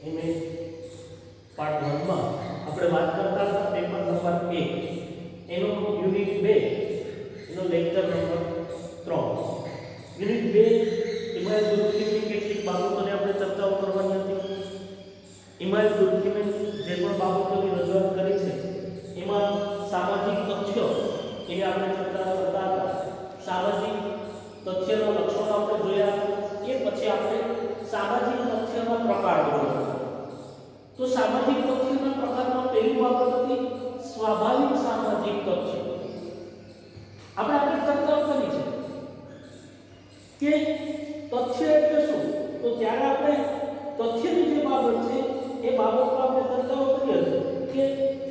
Image part 1 માં આપણે વાત કરતા હતા પેપર નંબર 1 એનો યુનિટ 2 એનો lecture number 3 unit 2 image document કેટલીક બાબતોને આપણે ચર્ચાઓ કરવાની હતી. ઇમેજ ડોક્યુમેન્ટ જે પણ બાબતોની રજૂઆત કરી છે એમાં સામાજિક તથ્યો એની આપણે ચર્ચા કરતા હતા. સામાજિક તથ્યના લક્ષણો આપણે જોયા. એ પછી આપણે સામાજિક તથ્યના પ્રકાર જોયા. તો સામાજિક તથ્યના પ્રકારમાં પહેલી બાબત હતી સ્વાભાવિક સામાજિક તથ્ય. આપણે આગળ ચર્ચા કરી છે કે તથ્ય એટલે શું. તો ત્યારે આપણે તથ્યની જે બાબત છે એ બાબતમાં આપણે ચર્ચાઓ કરી હતી કે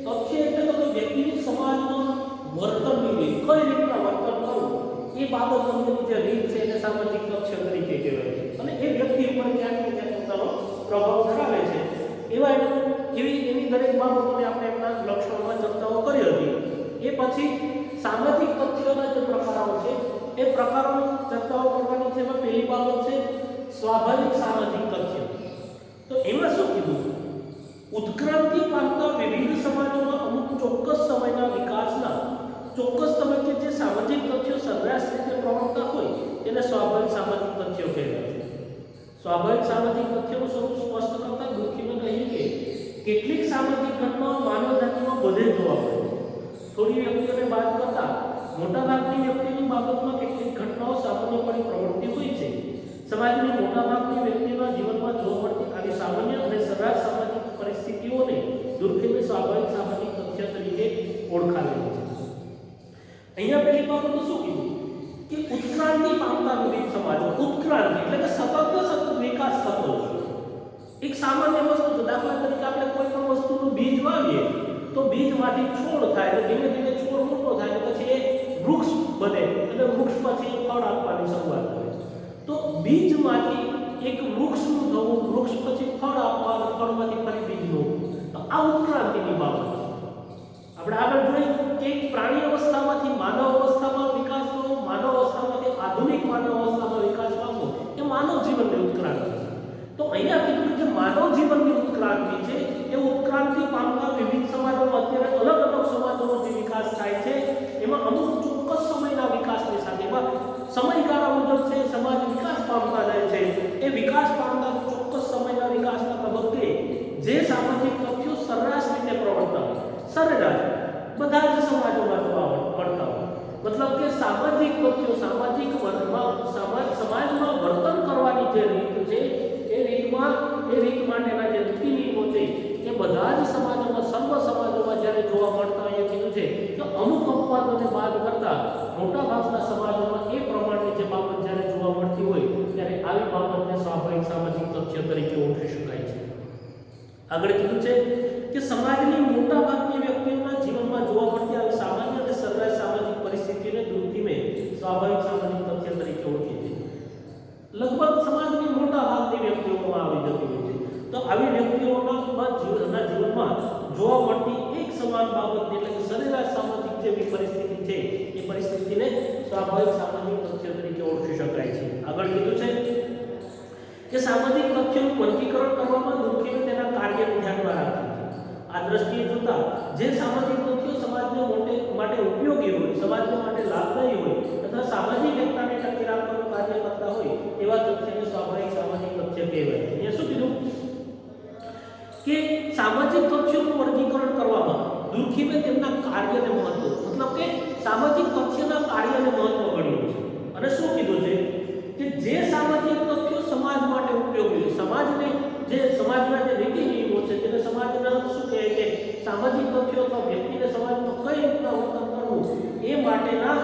તથ્ય એટલે તો વ્યક્તિની સમાજમાં વર્તનની રીત, કઈ રીતના વર્તન કરવું એ બાબત અંગેની જે રીત છે એને સામાજિક તથ્ય તરીકે કહેવાય છે. અને એ વ્યક્તિ ઉપર ક્યાંક ને ક્યાંક પોતાનો પ્રભાવ ધરાવે છે. એવી દરેક બાબતોને આપણે એમના લક્ષણોમાં ચર્ચાઓ કરી હતી. એ પછી સામાજિક તથ્યોના જે પ્રકારો છે એ પ્રકારોની ચર્ચાઓ કરવાની છે. એમાં પહેલી બાબત છે સ્વાભાવિક સામાજિક તથ્ય. તો એમાં શું કીધું, ઉત્ક્રાંતિ પામતા વિવિધ સમાજોમાં અમુક ચોક્કસ સમયના વિકાસના ચોક્કસ તબક્કે જે સામાજિક તથ્યો સરેરાશ રીતે પ્રવર્તતા હોય તેને સ્વાભાવિક સામાજિક તથ્યો કહેવાય છે. સ્વાભાવિક સામાજિક તથ્યોનું સ્વરૂપ સ્પષ્ટ કરતા દુઃખીને કહ્યું કે કેટલીક સામાજિક ઘટનાઓ માનવ જાતિમાં બધે જોવા મળે છે. થોડી વ્યક્તિઓને બાદ કરતા મોટાભાગની વ્યક્તિની બાબતમાં કેટલીક ઘટનાઓ સામાન્યપણે પ્રવર્તી હોય છે. સમાજની મોટાભાગની વ્યક્તિના જીવનમાં જોવા મળતી આવી સામાન્ય અને સરેરાશ સામાજિક પરિસ્થિતિઓને દુર્ખીને સ્વાભાવિક સામાજિક તથ્ય તરીકે ઓળખાવેલી છે. અહીંયા પહેલી બાબત શું કીધું કે ઉત્ક્રાંતિ પામતા વિવિધ સમાજો. ઉત્ક્રાંતિ એટલે કે સતત ને સતત વિકાસ થતો હોય. એક સામાન્ય વસ્તુ, દાખલા તરીકે આપણે કોઈ પણ વસ્તુનું બીજ વાવીએ તો બીજમાંથી છોડ થાય, એટલે ધીમે ધીમે છોડ મોટો થાય, પછી એ વૃક્ષ બને અને વૃક્ષમાંથી ફળ આપવાની શરૂઆત કરે. તો બીજમાંથી એક વૃક્ષનું થવું, વૃક્ષ પછી ફળ આપવા, ફળમાંથી ફરી બીજનું, તો આ ઉત્ક્રાંતિની બાબત છે. આપણે આગળ જોઈએ કે એક પ્રાણી અવસ્થામાંથી માનવ અવસ્થામાં વિકાસ થવો, માનવ અવસ્થામાંથી આધુનિક માનવ અવસ્થામાં વિકાસ પામવો એ માનવ જીવનની ઉત્ક્રાંતિ છે. તો અહીંયા કીધું કે માનવ જીવનની ઉત્ક્રાંતિ છે એ ઉત્ક્રાંતિ પામતા વિવિધ સમાજોમાં અત્યારે અલગ અલગ સમાજોનો જે વિકાસ થાય છે એમાં અમુક ચોક્કસ સમયના વિકાસની સાથે સમયગાળા મુજબ છે સમાજ વિકાસ પામતા જાય છે. એ વિકાસ પામતા ચોક્કસ સમયના વિકાસના તબક્કે જે સામાજિક તથ્યો સરેરાશ રીતે પ્રવર્તતા હોય, સરેરાશ બધા જ સમાજોમાં જોવા મળતા હોય. મતલબ કે સામાજિક તથ્યો સામાજિક સમાજમાં વર્તન કરવાની જે રીત છે એ રીત માટેના જે નીતિ નિયમો છે એ બધા જ સમાજોમાં, સર્વ સમાજોમાં જ્યારે જોવા મળતા હોય. કીધું છે કે અમુક અપવાદોને બાદ કરતા મોટા ભાગના સમાજોમાં એ પ્રમાણની જે બાબત જ્યારે જોવા મળતી હોય ત્યારે આવી બાબતને સ્વાભાવિક સામાજિક તથ્ય તરીકે ઓળખી શકાય છે. આગળ કીધું છે કે સમાજની મોટા ભાગની વ્યક્તિઓના જીવનમાં જોવા મળતી આવી સામાન્ય અને સરેરાશ સામાજિક પરિસ્થિતિને દુર્ધીમે સ્વાભાવિક સામાજિક તથ્ય તરીકે ઓળખી છે. લગભગ સમાજની મોટા ભાગની વ્યક્તિઓમાં આવી જતી હોય છે. તો આવી વ્યક્તિઓના જીવનમાં જોવા મળતી એક સમાન બાબત એટલે કે સરેરાશ સામાજિક જેવી પરિસ્થિતિ છે એ પરિસ્થિતિને સ્વાભાવિક સામાજિક તથ્ય તરીકે ઓળખી શકાય છે. આગળ કીધું છે કે સામાજિક તથ્યોનું વર્ગીકરણ કરવામાં દુઃખીને તેના કાર્યને ધ્યાનમાં રાખે છે. આ દ્રષ્ટિએ જોતા જે સામાજિક તથ્યો સમાજને માટે ઉપયોગી હોય, સમાજને માટે લાભદાયી હોય તથા સામાજિક એકતાને ટકી રાખવાનું કાર્ય કરતા હોય એવા તથ્યને સ્વાભાવિક સામાજિક તથ્ય કહેવાય છે. અહીંયા શું કીધું કે સામાજિક તથ્યોનું વર્ગીકરણ કરવામાં દુઃખીને તેમના કાર્યને મહત્વ, મતલબ કે સામાજિક તથ્યના કાર્યને મહત્વ ગણ્યું છે. અને શું કીધું છે કે જે સામાજિક તથ્યો સમાજ માટે ઉપયોગી, સમાજને જે સમાજના જે નીતિ નિયમો છે તેને સમાજના શું કહે કે સામાજિક તથ્યો અથવા વ્યક્તિને સમાજમાં કઈ રીતના વર્તન કરવું એ માટેના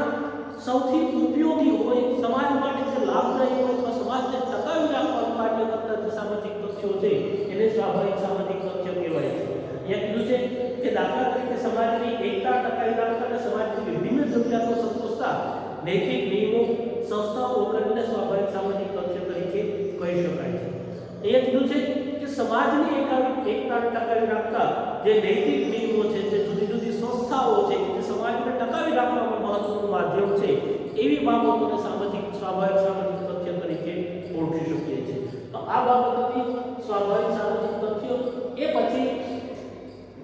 સૌથી ઉપયોગી હોય, સમાજ માટે જે લાભદાયી હોય અથવા સમાજને ટકાવી રાખવાનું કાર્ય કરતા જે સામાજિક તથ્યો છે એને સ્વાભાવિક સામાજિક તથ્ય કહેવાય છે. અહીંયા કીધું છે કે દાખલા તરીકે સમાજની એકતા ટકાવી રાખતા અને સમાજની વિભિન્ન જરૂરિયાતો સંતોષતા નૈતિક નિયમો, સંસ્થાઓ વગેરેને સ્વાભાવિક સામાજિક તથ્ય તરીકે કહી શકાય છે. એ કીધું છે કે સમાજની એકતાને ટકાવી રાખતા જે નૈતિક નિયમો છે, જે જુદી જુદી સંસ્થાઓ છે જે સમાજને ટકાવી રાખવામાં મહત્વનું માધ્યમ છે એવી બાબતોને સ્વાભાવિક સામાજિક તથ્ય તરીકે ઓળખી શકીએ છીએ. તો આ બાબતોથી સ્વાભાવિક સામાજિક તથ્ય એ પછી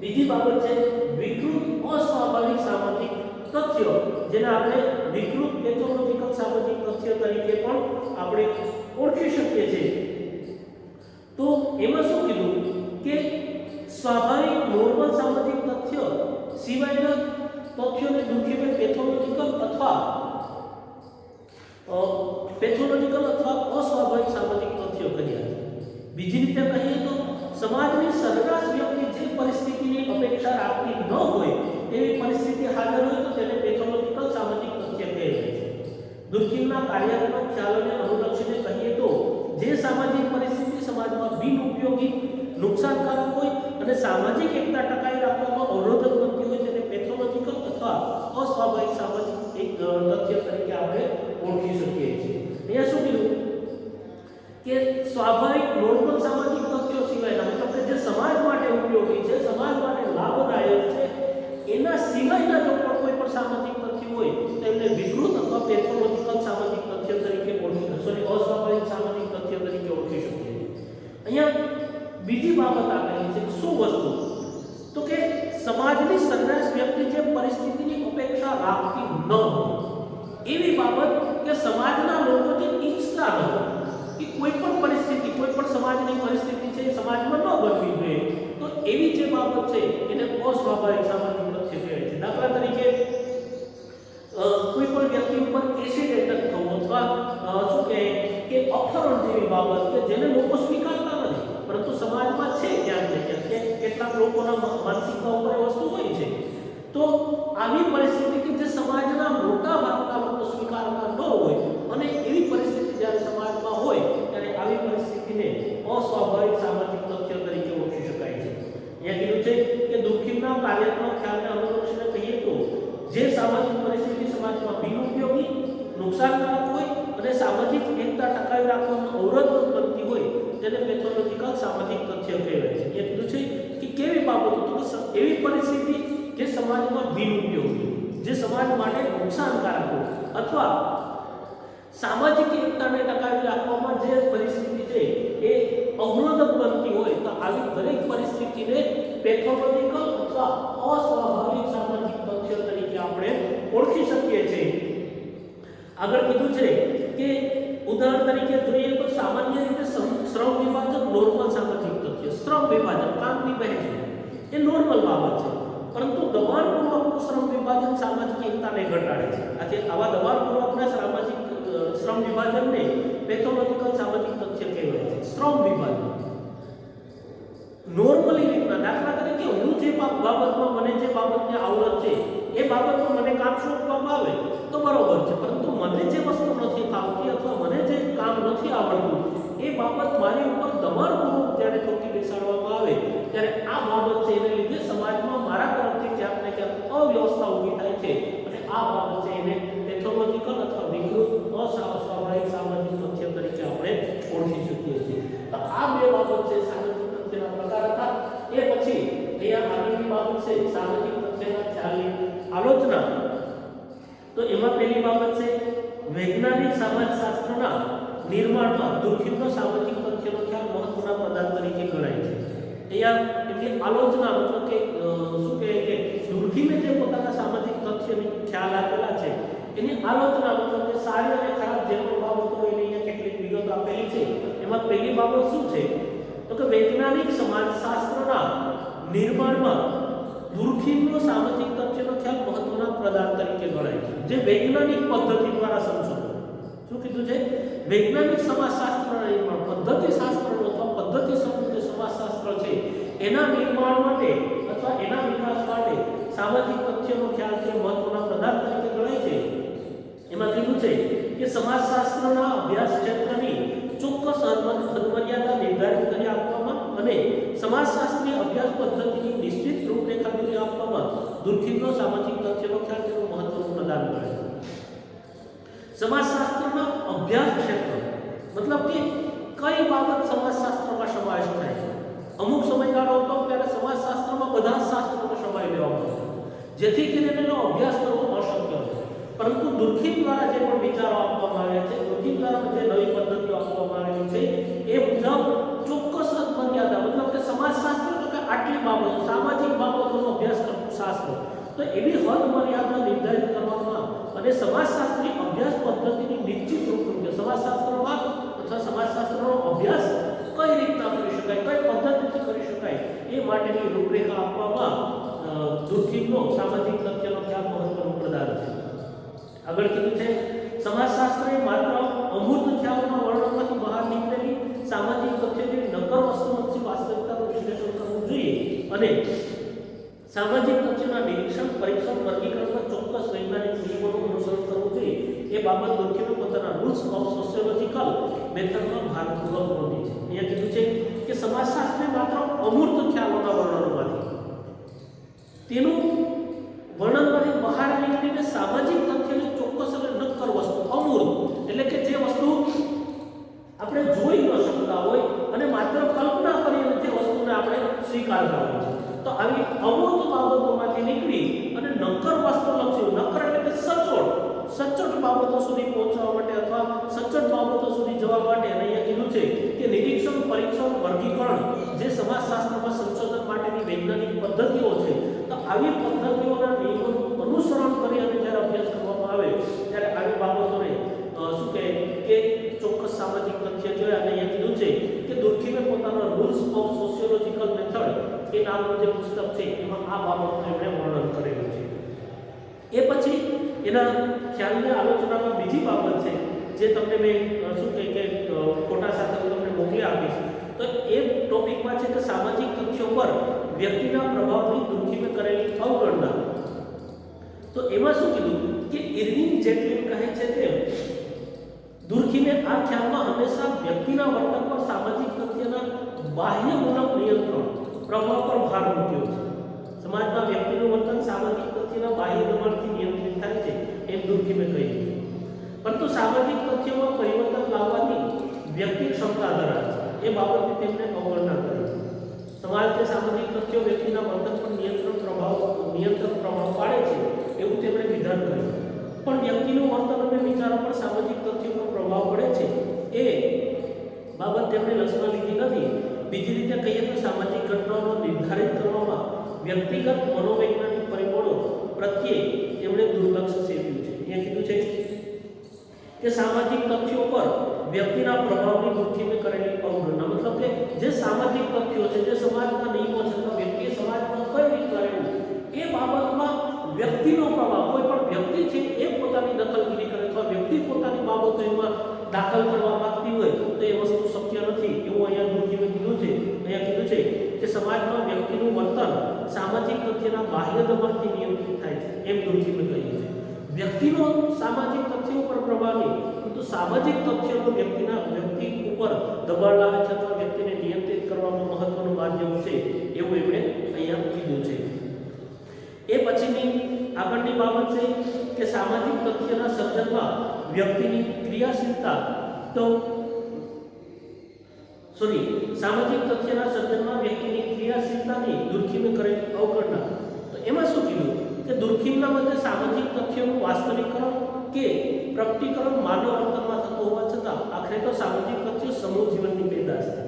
બીજી બાબત છે વિકૃત અસ્વાભાવિક સામાજિક તથ્યો, જેને આપણે વિકૃત પેથોલોજીકલ સામાજિક તથ્યો તરીકે પણ આપણે ઓળખી શકીએ છીએ. તો એમાં શું કીધું કે સ્વાભાવિક નોર્મલ સામાજિક તથ્યો સિવાયના તથ્યોને દુઃખી પેથોલોજીકલ અથવા અસ્વાભાવિક સામાજિક તથ્યો કહ્યા. બીજી રીતે કહીએ તો સમાજની સરેરાશ વ્યક્તિ જે પરિસ્થિતિની અપેક્ષા રાખતી ન હોય એવી પરિસ્થિતિ હાજર હોય તો તેને પેથોલોજીકલ સામાજિક તથ્ય કહેવાય છે. દુર્કિમના કાર્યાત્મક ખ્યાલોને અનુલક્ષીને કહીએ તો જે સામાજિક પરિસ્થિતિ સમાજમાં બિનઉપયોગી, નુકસાનકારક હોય અને સામાજિક એકતા ટકાવી રાખવામાં અવરોધક બનતી હોય તેને પેથોલોજીકલ અથવા અસ્વાભાવિક સામાજિક એક તથ્ય તરીકે આપણે ઓળખી શકીએ છીએ. અહીંયા શું કીધું કે સ્વાભાવિક નોર્મલ સામાજિક તથ્યો સિવાયના, મતલબ કે જે સમાજ માટે ઉપયોગી છે, સમાજ માટે લાભદાયક છે, એના સિવાયના જો કોઈ પણ સામાજિક તથ્ય હોય તેમને વિકૃત અથવા પેથોલોજીકલ સામાજિક તથ્ય તરીકે અસ્વાભાવિક સામાજિક તથ્ય તરીકે ઓળખી શકીએ. અહીંયા બીજી બાબત આપેલી છે શું વસ્તુ, તો કે સમાજની સરેરાશ વ્યક્તિ જે પરિસ્થિતિની અપેક્ષા રાખતી ન હોય એવી બાબત, કે સમાજના લોકો જે ઈચ્છતા ન હોય કે કોઈ પણ પરિસ્થિતિ, કોઈ પણ સમાજની પરિસ્થિતિ છે સમાજમાં ન બનવી જોઈએ, તો એવી જે બાબત છે એને અસ્વાભાવિક સામાજિક તથ્ય કહેવાય છે. દાખલા તરીકે કોઈ પણ વ્યક્તિ ઉપર એસિડ એટેક થવો અથવા શું કહે કે અપહરણ જેવી બાબત કે જેને લોકો સ્વીકારતા નથી પરંતુ સમાજમાં છે ક્યાંક ને ક્યાંક, કેટલાક લોકોના માનસિકતા ઉપર એ વસ્તુ હોય છે. તો આવી પરિસ્થિતિ કે જે સમાજના મોટા ભાગના લોકો સ્વીકારતા ન હોય અને એવી પરિસ્થિતિ જ્યારે સમાજમાં હોય ત્યારે આવી પરિસ્થિતિને અસ્વાભાવિક સામાજિક તથ્ય તરીકે ઓળખી શકાય છે. અહીંયા કીધું છે કે દુર્કિમના કાર્યાત્મક ખ્યાલને અનુલક્ષીને કહીએ તો જે સામાજિક પરિસ્થિતિ સમાજમાં બિનઉપયોગી, નુકસાનકારક હોય અને સામાજિક એકતા ટકાવી રાખવામાં અવરોધક બનતી હોય તેને પેથોલોજીકલ સામાજિક તથ્ય કહેવાય છે. એ કીધું છે કે કેવી બાબતો, તો એવી પરિસ્થિતિ જે સમાજમાં બિનઉપયોગી, જે સમાજ માટે નુકસાનકારક હોય અથવા સામાજિક એકતાને ટકાવી રાખવામાં જે પરિસ્થિતિ છે એ અવરોધક બનતી હોય તો આવી દરેક પરિસ્થિતિને પેથોલોજીકલ અથવા અસ્વાભાવિક સામાજિક તથ્ય તરીકે આપણે ઓળખી શકીએ છીએ. આગળ કીધું છે કે ઉદાહરણ તરીકે જોઈએ તો સામાન્ય રીતે શ્રમ વિભાજન નોર્મલ સામાજિક તથ્ય, શ્રમ વિભાજન, કામની વહેંચણી એ નોર્મલ બાબત છે, પરંતુ દબાણપૂર્વકનું શ્રમ વિભાજન સામાજિક એકતાને ઘટાડે છે. આજે આવા દબાણપૂર્વકના સામાજિક શ્રમ વિભાજનને પેથોલોજીકલ સામાજિક તથ્ય કહેવાય છે. શ્રમ વિભાજન નોર્મલી રીતના, દાખલા તરીકે હું જે બાબતમાં મને જે બાબતની આવડત છે એ બાબતમાં મને કામ સોંપવામાં આવે તો બરોબર છે, પરંતુ મને જે વસ્તુ નથી ફાવતી અથવા મને જે કામ નથી આવડતું એ બાબત મારી ઉપર દબાણપૂર્વક જ્યારે થોપી બેસાડવામાં આવે ત્યારે આ બાબત છે એને લીધે સમાજમાં મારા તરફથી ક્યાંક ને ક્યાંક અવ્યવસ્થા ઊભી થાય છે અને આ બાબત છે એને પેથોલોજીકલ અથવા વિકૃત અસ્વાભાવિક સામાજિક તથ્ય તરીકે આપણે ઓળખી શકીએ છીએ. તો આ બે બાબત છે સામાજિક તથ્યના પ્રકાર હતા. એ પછી અહીંયા આગળની બાબત છે સામાજિક તથ્યના ખ્યાલની આલોચના. તો એમાં પહેલી બાબત છે વૈજ્ઞાનિક સમાજશાસ્ત્રના નિર્માણમાં દુર્કિમનો સામાજિક તથ્યનો ખ્યાલ મહત્વના પ્રદાન તરીકે ગણાય છે. અહીંયા એમની આલોચના, મતલબ કે શું કહે કે દુર્કિમે જે પોતાના સામાજિક તથ્યની ખ્યાલ આપેલા છે એની આલોચના, મતલબ કે સારી અને ખરાબ જે પણ બાબતો હોય અહીંયા કેટલીક વિગતો આપેલી છે. એમાં પહેલી બાબત શું છે તો કે વૈજ્ઞાનિક સમાજશાસ્ત્રના નિર્માણમાં દુર્કિમનો સામાજિક તથ્યનો ખ્યાલ મહત્વના પ્રદાન તરીકે ગણાય છે. જે વૈજ્ઞાનિક પદ્ધતિ દ્વારા સંશોધન, શું કીધું છે, વૈજ્ઞાનિક સમાજશાસ્ત્રના નિર્માણ, પદ્ધતિશાસ્ત્રનો અથવા પદ્ધતિસર જે સમાજશાસ્ત્ર છે એના નિર્માણ માટે અથવા એના વિકાસ માટે સામાજિક તથ્યનો ખ્યાલ છે મહત્વના પ્રદાન તરીકે ગણાય છે. એમાં કીધું છે કે સમાજશાસ્ત્રના અભ્યાસ ક્ષેત્રની ચોક્કસ હદમર્યાદા નિર્ધારિત કરી આપવામાં અને સમાજશાસ્ત્રીય અભ્યાસ પદ્ધતિની નિશ્ચિત રૂપરેખા દોરી આપવામાં દુર્કિમનો સામાજિક તથ્યનો ખ્યાલ તેનું મહત્વનું પ્રદાન કરે છે. સમાજશાસ્ત્રના અભ્યાસ ક્ષેત્ર મતલબ કે કઈ બાબત સમાજશાસ્ત્રમાં સમાવેશ થાય છે. અમુક સમયગાળો હતો ત્યારે સમાજશાસ્ત્રમાં બધા જ શાસ્ત્રોનો સમાવેશ લેવામાં આવતો જેથી કરીને એનો અભ્યાસ કરવો અશક્ય હતો. પરંતુ દુર્કિમ દ્વારા જે પણ વિચારો આપવામાં આવ્યા છે, દુર્કિમ દ્વારા જે નવી પદ્ધતિઓ આપવામાં આવેલી છે એ મુજબ ચોક્કસ મર્યાદા, મતલબ કે સમાજશાસ્ત્ર તો તો એવી હદ મર્યાદા નિર્ધારિત કરવામાં અને સમાજશાસ્ત્રી અભ્યાસ પદ્ધતિની નિશ્ચિત રૂપે સમાજશાસ્ત્રમાં અથવા સમાજશાસ્ત્રનો અભ્યાસ કઈ રીતના કરી શકાય, કઈ પદ્ધતિથી કરી શકાય એ માટેની રૂપરેખા આપવામાં દુર્કીમનો સામાજિક તથ્યનો ખ્યાલ મહત્વનો પ્રદાન છે. આગળ કીધું છે સમાજશાસ્ત્ર એ માત્ર અમૂર્ત ખ્યાલોના વર્ણનમાંથી બહાર નીકળેલી સામાજિક તથ્ય જેવી નક્કર વસ્તુઓથી વાસ્તવિકતાનું વિશ્લેષણ કરવું જોઈએ અને સામાજિક તથ્યોના નિરીક્ષણ, પરીક્ષણ, વર્ગીકરણ પર ચોક્કસ વૈજ્ઞાનિક નિયમોનું અનુસરણ કરવું જોઈએ એ બાબત દુર્કીમે પોતાના રૂલ્સ ઓફ સોશિયોલોજીકલ મેથડમાં ભારપૂર્વક નોંધી છે. અહીંયા કીધું છે કે સમાજશાસ્ત્રે માત્ર અમૂર્ત ખ્યાલોના વર્ણનોમાંથી તેનું વર્ણનમાંથી બહાર નીકળીને સામાજિક તથ્યને ચોક્કસ અને નક્કર વસ્તુ અમૂર્ત એટલે કે જે વસ્તુ આપણે જોઈ ન શકતા હોય અને માત્ર કલ્પના કરીને જે વસ્તુને આપણે સ્વીકારતા હોઈએ છીએ, તો આવી અમૂર્ત બાબતોમાંથી નીકળી અને નક્કર વસ્તુલક્ષી, નક્કર એટલે કે સચોટ બાબતો સુધી પહોંચવા માટે અથવા સચોટ બાબતો સુધી જવા માટે અહીંયા કીધું છે કે નિરીક્ષણ, પરીક્ષણ, વર્ગીકરણ જે સમાજશાસ્ત્રમાં સંશોધન માટેની વૈજ્ઞાનિક પદ્ધતિઓ છે, તો આવી પદ્ધતિઓના નિયમોનું અનુસરણ કરી અને જ્યારે અભ્યાસ કરવામાં આવે ત્યારે આવી બાબતોને શું કહે કે ચોક્કસ સામાજિક તથ્ય જોયા. અને અહીંયા કીધું છે કે દુર્કીમે પોતાના રૂલ્સ ઓફ સોશિયોલોજીકલ મેથડ એ નામનું જે પુસ્તક છે એમાં આ બાબતનું એમણે વર્ણન કરેલું છે. એ પછી એના ખ્યાલની આલોચનામાં બીજી બાબત છે જે તમને મેં શું કહે કે ફોટા સાથે હું તમને મોકલી આપીશ. તો એ ટોપિકમાં છે કે સામાજિક તથ્યો પર વ્યક્તિના પ્રભાવની દુર્કીમે કરેલી અવગણના. તો એમાં શું કીધું કે ઇર્વિંગ જેટલિન કહે છે તેમ દુર્કીમે આ ખ્યાલમાં હંમેશા વ્યક્તિના વર્તન પર સામાજિક તથ્યના બાહ્યમૂલક નિયંત્રણ પ્રભાવ પર ભાર મૂક્યો છે. સમાજમાં વ્યક્તિનું વર્તન સામાજિક તથ્યના બાહ્ય દબાણથી નિયંત્રિત થાય છે એમ દુર્કીમે કહ્યું છે. પરંતુ સામાજિક તથ્યોમાં પરિવર્તન લાવવાની વ્યક્તિ ક્ષમતા ધરાવે છે એ બાબતે તેમણે અવગણના કરી છે. સમાજ કે સામાજિક તથ્યો વ્યક્તિના વર્તન પર નિયંત્રક પ્રભાવ પાડે છે એવું તેમણે વિધાન કર્યું. પણ વ્યક્તિનું વર્તન અને વિચારો પર સામાજિક તથ્યો પર પ્રભાવ પડે છે એ બાબત તેમણે લક્ષમાં લીધી નથી. બીજી રીતે કહીએ તો સામાજિક ઘટનાઓનો નિર્ધારિત કરવામાં વ્યક્તિગત મનોવૈજ્ઞાનિક પરિબળો પ્રત્યે તેમણે દુર્લક્ષ સેવ્યું છે. અહીંયા કીધું છે કે સામાજિક તથ્યો પર વ્યક્તિના પ્રભાવની દુર્કીમે કરેલી અવગણના, મતલબ કે જે સામાજિક તથ્યો છે, જે સમાજના નિયમો છે, તો વ્યક્તિએ સમાજમાં કઈ રીતે રહેવું એ બાબતમાં વ્યક્તિનો પ્રભાવ, કોઈ પણ વ્યક્તિ છે એ પોતાની દખલગીરી કરે અથવા વ્યક્તિ પોતાની બાબતો એમાં દાખલ કરવા માંગતી હોય તો એ વસ્તુ શક્ય નથી એવું અહીંયા દુર્કીમે કીધું છે. અહીંયા કીધું છે કે સમાજમાં વ્યક્તિનું વર્તન સામાજિક તથ્યના બાહ્ય દબાણથી નિયંત્રિત થાય છે એમ દુર્કીમે કહ્યું છે. વ્યક્તિનો સામાજિક તથ્યો ઉપર પ્રભાવ નહીં, પરંતુ સામાજિક તથ્યોનો વ્યક્તિ ઉપર દબાણ લાવે છે અથવા વ્યક્તિને નિયંત્રિત કરવામાં મહત્વનું માધ્યમ છે એવું એમણે અહીંયા કીધું છે. એ પછીની આગળની બાબત છે કે સામાજિક તથ્યના સર્જનમાં વ્યક્તિની ક્રિયાશીલતા સામાજિક તથ્યના સર્જનમાં વ્યક્તિની ક્રિયાશીલતાની દુર્કીમે કરેલી અવગણના. તો એમાં શું કીધું કે દુર્કીમના મતે સામાજિક તથ્યોનું વાસ્તવિકરણ કે પ્રકટીકરણ માનવ વર્તનમાં થતું હોવા છતાં આખરે તો સામાજિક તથ્યો સમૂહ જીવનની પેદાશ છે,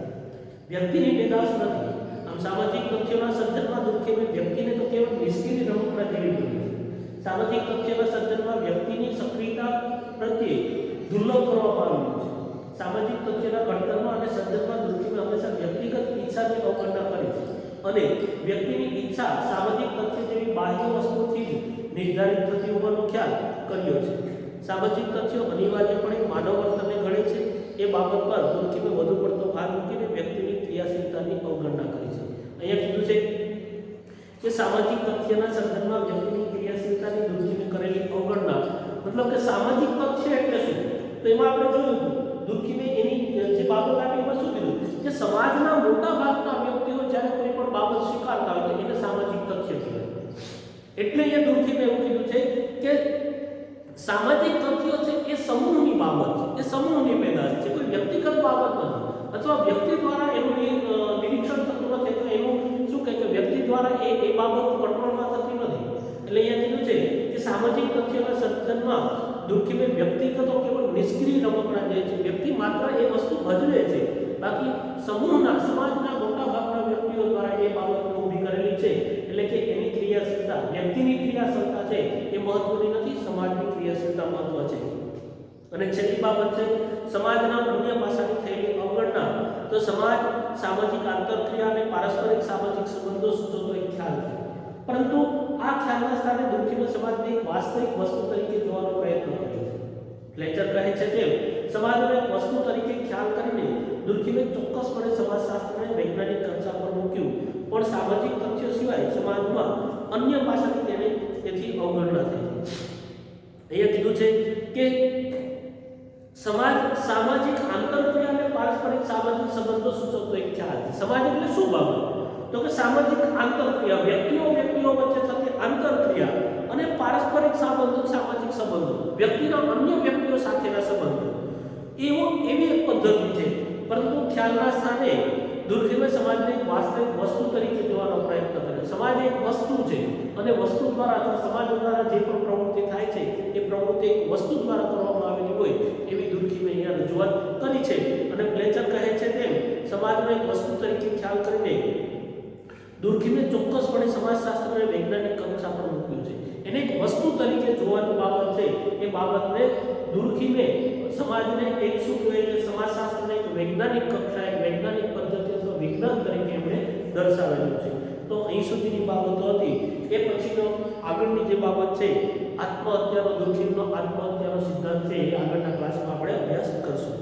વ્યક્તિની પેદાશ નથી. આમ સામાજિક તથ્યોના સર્જનમાં દુર્કીમે વ્યક્તિને તો કેવળ નિષ્ક્રિય રમકડા જેવી કરી છે. સામાજિક તથ્યોના સર્જનમાં વ્યક્તિની સક્રિયતા પ્રત્યે દુર્લભ કરવામાં આવ્યું છે. સામાજિક તથ્યના ઘડતરમાં અને સર્જનમાં દુર્કીમે હંમેશા વ્યક્તિગત ઈચ્છાની અવગણના કરી છે અને વ્યક્તિની ઈચ્છા સામાજિક તથ્ય જેવી બાહ્ય વસ્તુથી જ નિર્ધારિત થતી હોવાનો ખ્યાલ કર્યો છે. સામાજિક તથ્યો અનિવાર્યપણે માનવ વર્તનને ઘડે છે એ બાબત પર દુર્કીમે વધુ પડતો ભાર મૂકીને વ્યક્તિની ક્રિયાશીલતાની અવગણના કરી છે. અહીંયા કીધું છે કે સામાજિક તથ્યના સર્જનમાં વ્યક્તિની ક્રિયાશીલતાની દુર્કીમે કરેલી અવગણના, મતલબ કે સામાજિક તથ્ય એટલે શું? તો એમાં આપણે જોયું દુર્કીમે એની જે બાબત આપી એમાં શું કીધું કે સમાજના મોટા ભાગના વ્યક્તિઓ જ્યારે કોઈ પણ બાબત સ્વીકારતા હોય તો એને સામાજિક તથ્ય કહેવાય. એટલે એ દુર્કીમે એવું કીધું છે કે સામાજિક તથ્યો છે એ સમૂહની બાબત છે, એ સમૂહની પેદાશ છે, કોઈ વ્યક્તિગત બાબત નથી અથવા વ્યક્તિ દ્વારા એનું નિરીક્ષણ થતું નથી તો એનું શું કહે કે વ્યક્તિ દ્વારા એ બાબત કંટ્રોલમાં થતી નથી. એટલે અહીંયા કીધું છે કે સામાજિક તથ્યોના સર્જનમાં દુર્કીમે વ્યક્તિગતો કેવળ નિષ્ક્રિય રમકડા જે છે, વ્યક્તિ માત્ર એ વસ્તુ ભજવે છે, બાકી સમૂહના સમાજના મોટા ભાગના વ્યક્તિઓ દ્વારા એ બાબતને ઊભી કરેલી છે. એટલે એટલે કે એની ક્રિયાશીલતા, વ્યક્તિની ક્રિયાશીલતા છે એ મહત્વની નથી, સમાજની ક્રિયાશીલતા મહત્વ છે. અને છેલ્લી બાબત છે સમાજના અન્ય પાસાની થયેલી અવગણના. તો સમાજ સામાજિક આંતરક્રિયા અને પારસ્પરિક સામાજિક સંબંધો સૂચવતો એક ખ્યાલ છે, પરંતુ આ ખ્યાલના સ્થાને દુર્ખીનો સમાજને એક વાસ્તવિક વસ્તુ તરીકે જોવાનો પ્રયત્ન કરે છે. ફ્લેચર કહે છે તેમ સમાજને એક વસ્તુ તરીકે ખ્યાલ કરીને દુર્ખીમે ચોક્કસપણે સમાજશાસ્ત્રને વૈજ્ઞાનિક કક્ષા પર મૂક્યું, પણ સામાજિક તથ્યો સિવાય સમાજમાં અન્ય પાસાની તેને તેથી અવગણના થઈ. અહીંયા કીધું છે કે સમાજ સામાજિક આંતરક્રિયા અને પારસ્પરિક સામાજિક સંબંધો સૂચવતો એક ખ્યાલ છે. સમાજ એટલે શું બાબત? તો કે સામાજિક આંતરક્રિયા, વ્યક્તિઓ વચ્ચે થતી આંતરક્રિયા અને પારસ્પરિક સંબંધો, સામાજિક સંબંધો, વ્યક્તિના અન્ય વ્યક્તિઓ સાથેના સંબંધો, એવી એક પદ્ધતિ છે. પરંતુ ખ્યાલના સ્થાને દુર્ખીમે સમાજને એક વાસ્તવિક વસ્તુ તરીકે જોવાનો પ્રયત્ન કર્યો. સમાજ એક વસ્તુ છે અને વસ્તુ દ્વારા અથવા સમાજ દ્વારા જે પણ પ્રવૃત્તિ થાય છે એ પ્રવૃત્તિ એક વસ્તુ દ્વારા કરવામાં આવેલી હોય એવી દુર્ખીમે અહીંયા રજૂઆત કરી છે. અને ફ્લેચર કહે છે તેમ સમાજને એક વસ્તુ તરીકે ખ્યાલ કરીને દુર્ખીમે ચોક્કસપણે સમાજશાસ્ત્ર અને વૈજ્ઞાનિક કક્ષા પર મૂક્યું છે. એને એક વસ્તુ તરીકે જોવાની બાબત છે એ બાબતને દુર્ખીમે સમાજને એક શું કહેવાય છે, સમાજશાસ્ત્રને એક વૈજ્ઞાનિક કક્ષાએ, વૈજ્ઞાનિક પદ્ધતિ અથવા વિજ્ઞાન તરીકે એમણે દર્શાવેલું છે. તો અહીં સુધીની બાબતો હતી. એ પછીનો આગળની જે બાબત છે આત્મહત્યાનો, દુર્ખીમનો આત્મહત્યાનો સિદ્ધાંત છે એ આગળના ક્લાસમાં આપણે અભ્યાસ કરશું.